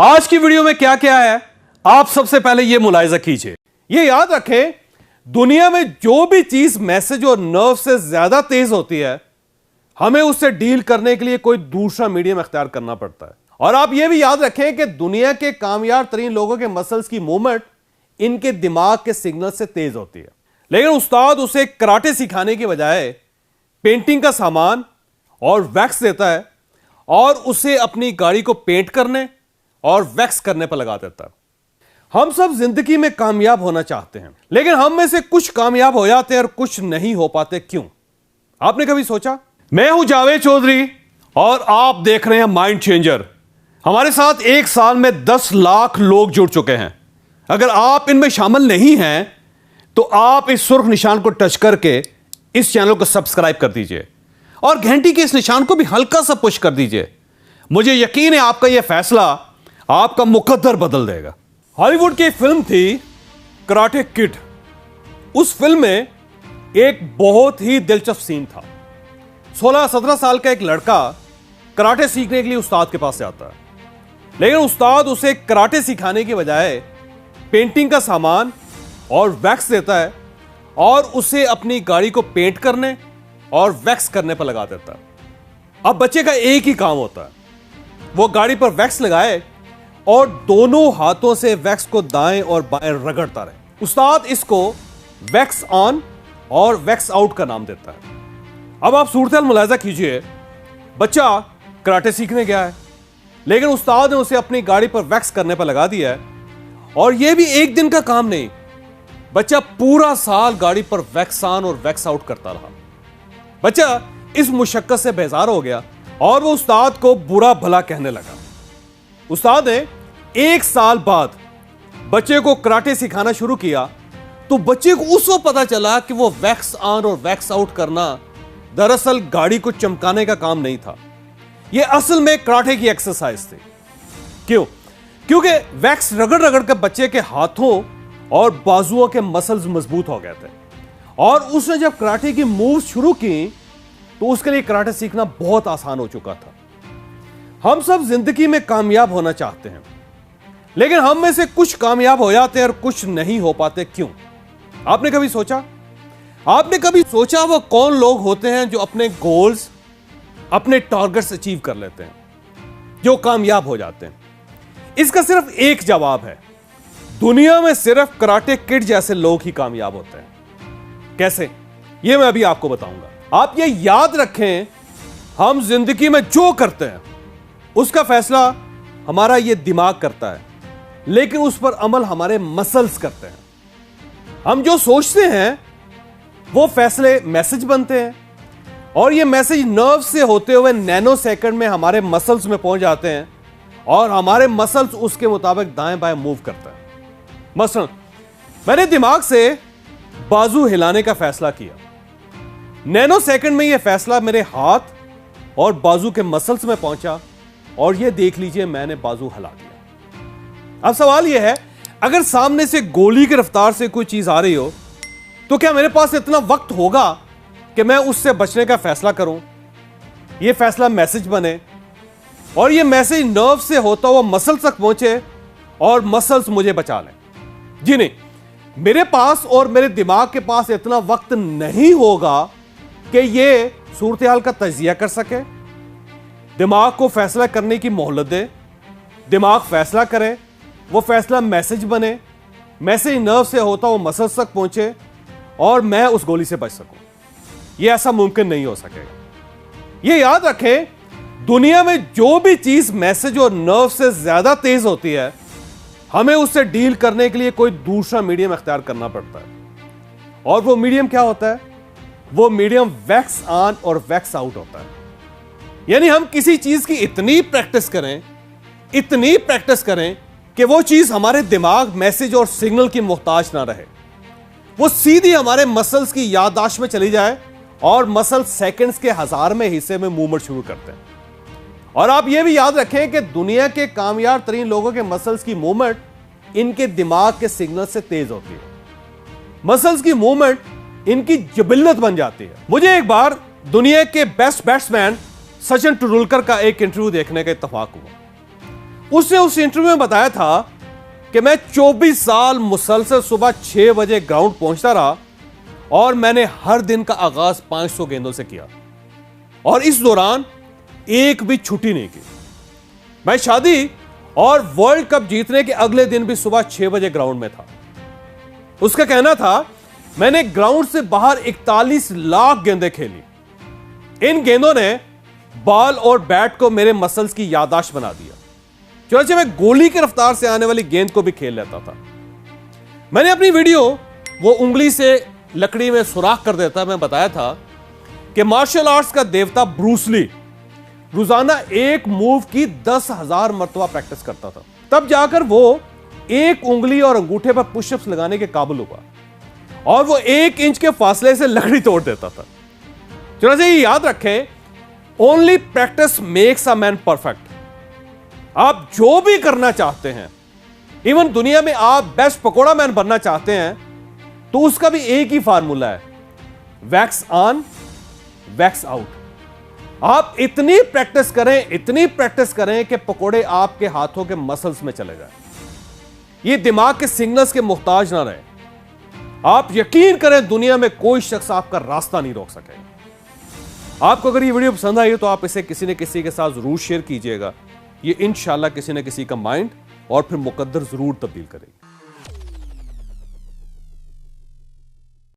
आज की वीडियो में क्या क्या है आप सबसे पहले यह मुलाहिजा कीजिए। यह याद रखें, दुनिया में जो भी चीज मैसेज और नर्व से ज्यादा तेज होती है, हमें उससे डील करने के लिए कोई दूसरा मीडियम अख्तियार करना पड़ता है। और आप यह भी याद रखें कि दुनिया के कामयाब तरीन लोगों के मसल्स की मूवमेंट इनके दिमाग के सिग्नल से तेज होती है। लेकिन उस्ताद उसे कराटे सिखाने के बजाय पेंटिंग का सामान और वैक्स देता है और उसे अपनी गाड़ी को पेंट करने और वैक्स करने पर लगा देता है। हम सब जिंदगी में कामयाब होना चाहते हैं, लेकिन हम में से कुछ कामयाब हो जाते हैं और कुछ नहीं हो पाते। क्यों? आपने कभी सोचा? मैं हूं जावेद चौधरी और आप देख रहे हैं माइंड चेंजर। हमारे साथ एक साल में 10 लाख लोग जुड़ चुके हैं। अगर आप इनमें शामिल नहीं हैं तो आप इस सुर्ख निशान को टच करके इस चैनल को सब्सक्राइब कर दीजिए और घंटी के इस निशान को भी हल्का सा पुश कर दीजिए। मुझे यकीन है आपका यह फैसला आपका मुकद्दर बदल देगा। हॉलीवुड की फिल्म थी कराटे किड। उस फिल्म में एक बहुत ही दिलचस्प सीन था। 16-17 साल का एक लड़का कराटे सीखने के लिए उस्ताद के पास से आता है, लेकिन उस्ताद उसे कराटे सिखाने के बजाय पेंटिंग का सामान और वैक्स देता है और उसे अपनी गाड़ी को पेंट करने और वैक्स करने पर लगा देता है। अब बच्चे का एक ही काम होता है, वो गाड़ी पर वैक्स लगाए और दोनों हाथों से वैक्स को दाएं और बाएं रगड़ता रहे। उस्ताद इसको वैक्स ऑन और वैक्स आउट का नाम देता है। अब आप सूरत मुलाहिजा कीजिए, बच्चा कराटे सीखने गया है, लेकिन उस्ताद ने उसे अपनी गाड़ी पर वैक्स करने पर लगा दिया है। और यह भी एक दिन का काम नहीं, बच्चा पूरा साल गाड़ी पर वैक्स ऑन और वैक्स आउट करता रहा। बच्चा इस मुशक्कत से बेजार हो गया और वो उस्ताद को बुरा भला कहने लगा। उस्ताद ने 1 साल बाद बच्चे को कराटे सिखाना शुरू किया तो बच्चे को उस वक्त पता चला कि वो वैक्स ऑन और वैक्स आउट करना दरअसल गाड़ी को चमकाने का काम नहीं था। यह असल में कराटे की एक्सरसाइज थी। क्यों? क्योंकि वैक्स रगड़ रगड़ कर बच्चे के हाथों और बाजुओं के मसल्स मजबूत हो गए थे और उसने जब कराटे की मूव्स शुरू की तो उसके लिए कराटे सीखना बहुत आसान हो चुका था। हम सब जिंदगी में कामयाब होना चाहते हैं, लेकिन हम में से कुछ कामयाब हो जाते हैं और कुछ नहीं हो पाते। क्यों? आपने कभी सोचा? आपने कभी सोचा वो कौन लोग होते हैं जो अपने गोल्स, अपने टारगेट्स अचीव कर लेते हैं, जो कामयाब हो जाते हैं? इसका सिर्फ एक जवाब है, दुनिया में सिर्फ कराटे किड जैसे लोग ही कामयाब होते हैं। कैसे? यह मैं अभी आपको बताऊंगा। आप ये याद रखें, हम जिंदगी में जो करते हैं उसका फैसला हमारा ये दिमाग करता है, लेकिन उस पर अमल हमारे मसल्स करते हैं। हम जो सोचते हैं वो फैसले मैसेज बनते हैं और ये मैसेज नर्व से होते हुए नैनो सेकंड में हमारे मसल्स में पहुंच जाते हैं और हमारे मसल्स उसके मुताबिक दाएं बाएं मूव करते हैं। मसलन मैंने दिमाग से बाजू हिलाने का फैसला किया, नैनो सेकंड में यह फैसला मेरे हाथ और बाजू के मसल्स में पहुंचा और यह देख लीजिए मैंने बाजू हिला दिया। अब सवाल यह है, अगर सामने से गोली की रफ्तार से कोई चीज आ रही हो तो क्या मेरे पास इतना वक्त होगा कि मैं उससे बचने का फैसला करूं, यह फैसला मैसेज बने और यह मैसेज नर्व से होता हुआ मसल्स तक पहुंचे और मसल्स मुझे बचा लें? जी नहीं, मेरे पास और मेरे दिमाग के पास इतना वक्त नहीं होगा कि यह सूरत हाल का तजिया कर सके। दिमाग को फैसला करने की मोहलत दे, दिमाग फैसला करे, वो फैसला मैसेज बने, मैसेज नर्व से होता वो मसल्स तक पहुंचे और मैं उस गोली से बच सकूं। यह ऐसा मुमकिन नहीं हो सकेगा। यह याद रखें, दुनिया में जो भी चीज मैसेज और नर्व से ज्यादा तेज होती है, हमें उससे डील करने के लिए कोई दूसरा मीडियम अख्तियार करना पड़ता है। और वो मीडियम क्या होता है? वो मीडियम वैक्स ऑन और वैक्स आउट होता है। यानी हम किसी चीज की इतनी प्रैक्टिस करें कि वो चीज हमारे दिमाग मैसेज और सिग्नल की मोहताज ना रहे, वो सीधी हमारे मसल्स की याददाश्त में चली जाए और मसल सेकंड्स के 1000वें हिस्से में मूवमेंट शुरू करते हैं। और आप ये भी याद रखें कि दुनिया के कामयाब तरीन लोगों के मसल्स की मूवमेंट इनके दिमाग के सिग्नल से तेज होती है। मसल्स की मूवमेंट इनकी जबिल्लत बन जाती है। मुझे एक बार दुनिया के बेस्ट बैट्समैन सचिन तेंदुलकर का एक इंटरव्यू देखने का इत्तेफाक हुआ। उसने उस इंटरव्यू में बताया था कि मैं 24 साल मुसलसल सुबह 6 बजे ग्राउंड पहुंचता रहा और मैंने हर दिन का आगाज 500 गेंदों से किया और इस दौरान एक भी छुट्टी नहीं की। मैं शादी और वर्ल्ड कप जीतने के अगले दिन भी सुबह 6 बजे ग्राउंड में था। उसका कहना था, मैंने ग्राउंड से बाहर 41 लाख गेंदें खेली। इन गेंदों ने बॉल और बैट को मेरे मसल्स की याददाश्त बना दिया। चुनांचे मैं गोली की रफ्तार से आने वाली गेंद को भी खेल लेता था। मैंने अपनी वीडियो वो उंगली से लकड़ी में सुराख कर देता मैं बताया था कि मार्शल आर्ट्स का देवता ब्रूस ली रोजाना एक मूव की 10,000 मरतबा प्रैक्टिस करता था, तब जाकर वो एक उंगली और अंगूठे पर पुशअप्स लगाने के काबिल हुआ और वो 1 इंच के फासले से लकड़ी तोड़ देता था। चुनांचे ये याद रखें, only practice makes a man perfect. आप जो भी करना चाहते हैं, इवन दुनिया में आप बेस्ट पकोड़ा मैन बनना चाहते हैं, तो उसका भी एक ही फार्मूला है, वैक्स ऑन वैक्स आउट। आप इतनी प्रैक्टिस करें कि पकोड़े आपके हाथों के मसल्स में चले जाए। ये दिमाग के सिग्नल्स के मुहताज ना रहे। आप यकीन करें, दुनिया में कोई शख्स आपका रास्ता नहीं रोक सकेगा। आपको अगर ये वीडियो पसंद आई हो तो आप इसे किसी न किसी के साथ जरूर शेयर कीजिएगा। ये इंशाल्लाह किसी न किसी का माइंड और फिर मुकद्दर जरूर तब्दील करेगी।